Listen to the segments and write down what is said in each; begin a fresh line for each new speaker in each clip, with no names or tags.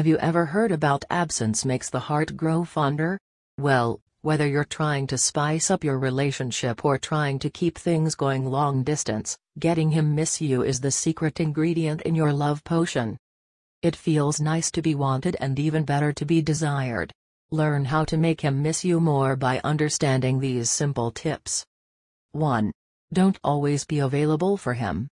Have you ever heard about absence makes the heart grow fonder? Well, whether you're trying to spice up your relationship or trying to keep things going long distance, getting him miss you is the secret ingredient in your love potion. It feels nice to be wanted and even better to be desired. Learn how to make him miss you more by understanding these simple tips. 1. Don't always be available for him.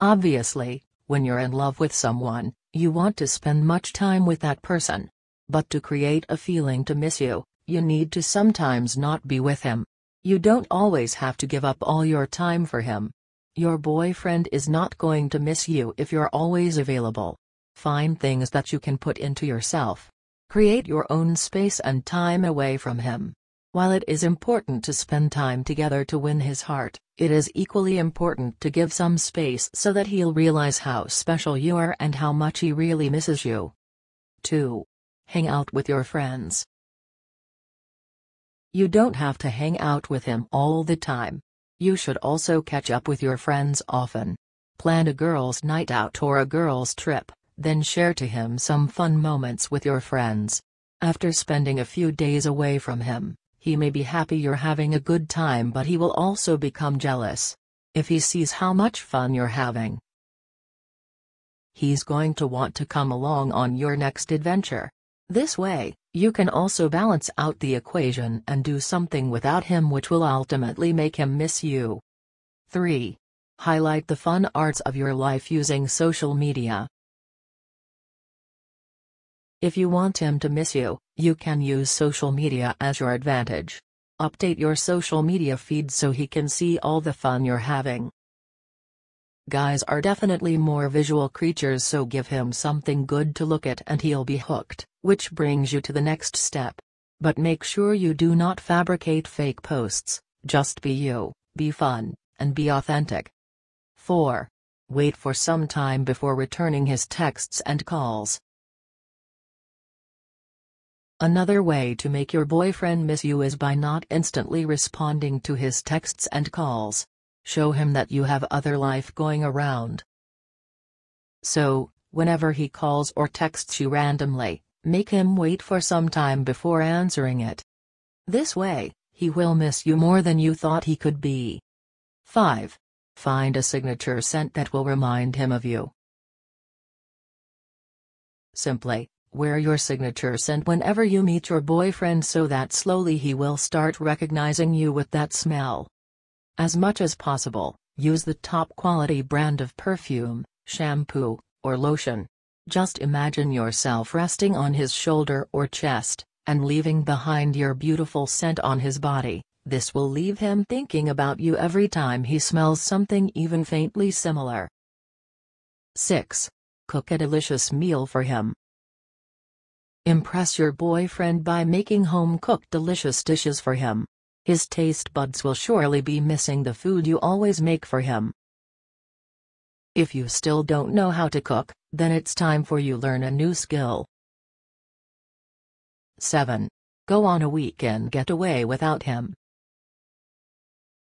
Obviously, when you're in love with someone, you want to spend much time with that person. But to create a feeling to miss you, you need to sometimes not be with him. You don't always have to give up all your time for him. Your boyfriend is not going to miss you if you're always available. Find things that you can put into yourself. Create your own space and time away from him. While it is important to spend time together to win his heart, it is equally important to give some space so that he'll realize how special you are and how much he really misses you. 2. Hang out with your friends. You don't have to hang out with him all the time. You should also catch up with your friends often. Plan a girls' night out or a girls' trip, then share to him some fun moments with your friends. After spending a few days away from him, he may be happy you're having a good time, but he will also become jealous. If he sees how much fun you're having, he's going to want to come along on your next adventure. This way, you can also balance out the equation and do something without him which will ultimately make him miss you. 3. Highlight the fun parts of your life using social media. If you want him to miss you, you can use social media as your advantage. Update your social media feed so he can see all the fun you're having. Guys are definitely more visual creatures, so give him something good to look at and he'll be hooked, which brings you to the next step. But make sure you do not fabricate fake posts, just be you, be fun, and be authentic. 4. Wait for some time before returning his texts and calls. Another way to make your boyfriend miss you is by not instantly responding to his texts and calls. Show him that you have other life going around. So, whenever he calls or texts you randomly, make him wait for some time before answering it. This way, he will miss you more than you thought he could be. 5. Find a signature scent that will remind him of you. Simply wear your signature scent whenever you meet your boyfriend so that slowly he will start recognizing you with that smell. As much as possible, use the top quality brand of perfume, shampoo, or lotion. Just imagine yourself resting on his shoulder or chest, and leaving behind your beautiful scent on his body. This will leave him thinking about you every time he smells something even faintly similar. 6. Cook a delicious meal for him. Impress your boyfriend by making home-cooked delicious dishes for him. His taste buds will surely be missing the food you always make for him. If you still don't know how to cook, then it's time for you to learn a new skill. 7. Go on a weekend getaway without him.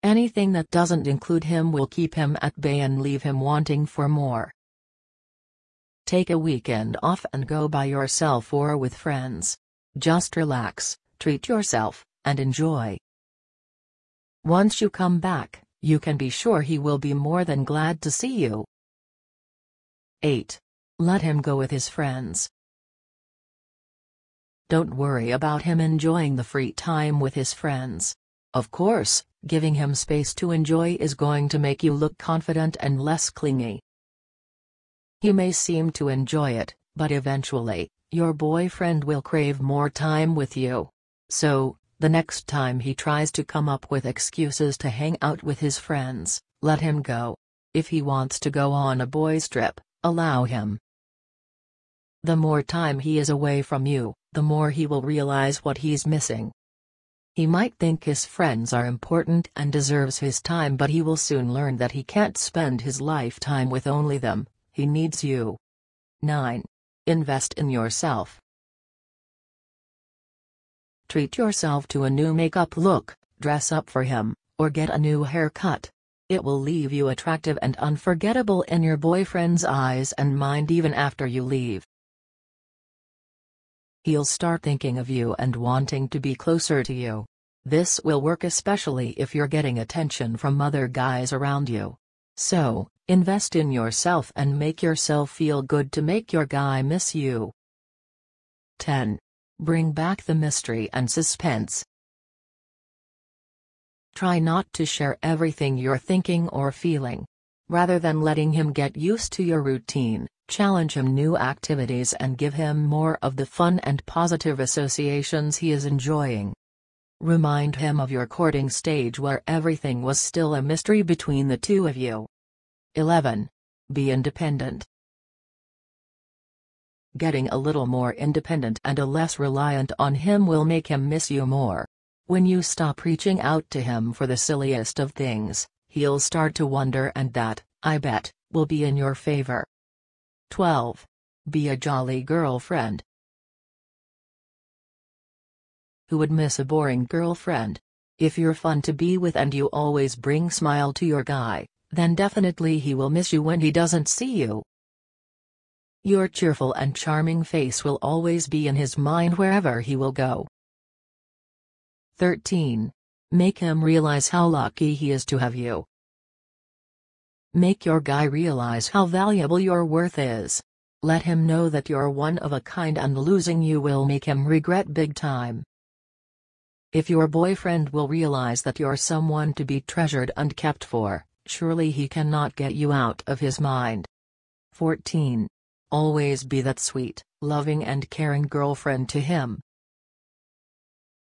Anything that doesn't include him will keep him at bay and leave him wanting for more. Take a weekend off and go by yourself or with friends. Just relax, treat yourself, and enjoy. Once you come back, you can be sure he will be more than glad to see you. 8. Let him go with his friends. Don't worry about him enjoying the free time with his friends. Of course, giving him space to enjoy is going to make you look confident and less clingy. He may seem to enjoy it, but eventually, your boyfriend will crave more time with you. So, the next time he tries to come up with excuses to hang out with his friends, let him go. If he wants to go on a boys' trip, allow him. The more time he is away from you, the more he will realize what he's missing. He might think his friends are important and deserves his time, but he will soon learn that he can't spend his lifetime with only them. He needs you. 9. Invest in yourself. Treat yourself to a new makeup look, dress up for him, or get a new haircut. It will leave you attractive and unforgettable in your boyfriend's eyes and mind even after you leave. He'll start thinking of you and wanting to be closer to you. This will work especially if you're getting attention from other guys around you. So, invest in yourself and make yourself feel good to make your guy miss you. 10. Bring back the mystery and suspense. Try not to share everything you're thinking or feeling. Rather than letting him get used to your routine, challenge him new activities and give him more of the fun and positive associations he is enjoying. Remind him of your courting stage where everything was still a mystery between the two of you. 11. Be independent. Getting a little more independent and a less reliant on him will make him miss you more. When you stop reaching out to him for the silliest of things, he'll start to wonder, and that, I bet, will be in your favor. 12. Be a jolly girlfriend. Who would miss a boring girlfriend? If you're fun to be with and you always bring smile to your guy, then definitely he will miss you when he doesn't see you. Your cheerful and charming face will always be in his mind wherever he will go. 13. Make him realize how lucky he is to have you. Make your guy realize how valuable your worth is. Let him know that you're one of a kind, and losing you will make him regret big time. If your boyfriend will realize that you're someone to be treasured and kept for, surely he cannot get you out of his mind. 14. Always be that sweet, loving and caring girlfriend to him.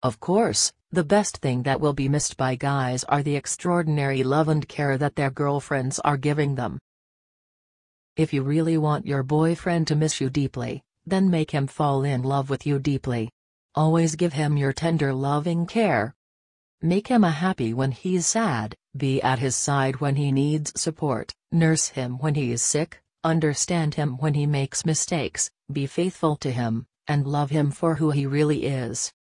Of course, the best thing that will be missed by guys are the extraordinary love and care that their girlfriends are giving them. If you really want your boyfriend to miss you deeply, then make him fall in love with you deeply. Always give him your tender loving care. Make him happy when he's sad, be at his side when he needs support, nurse him when he is sick, understand him when he makes mistakes, be faithful to him, and love him for who he really is.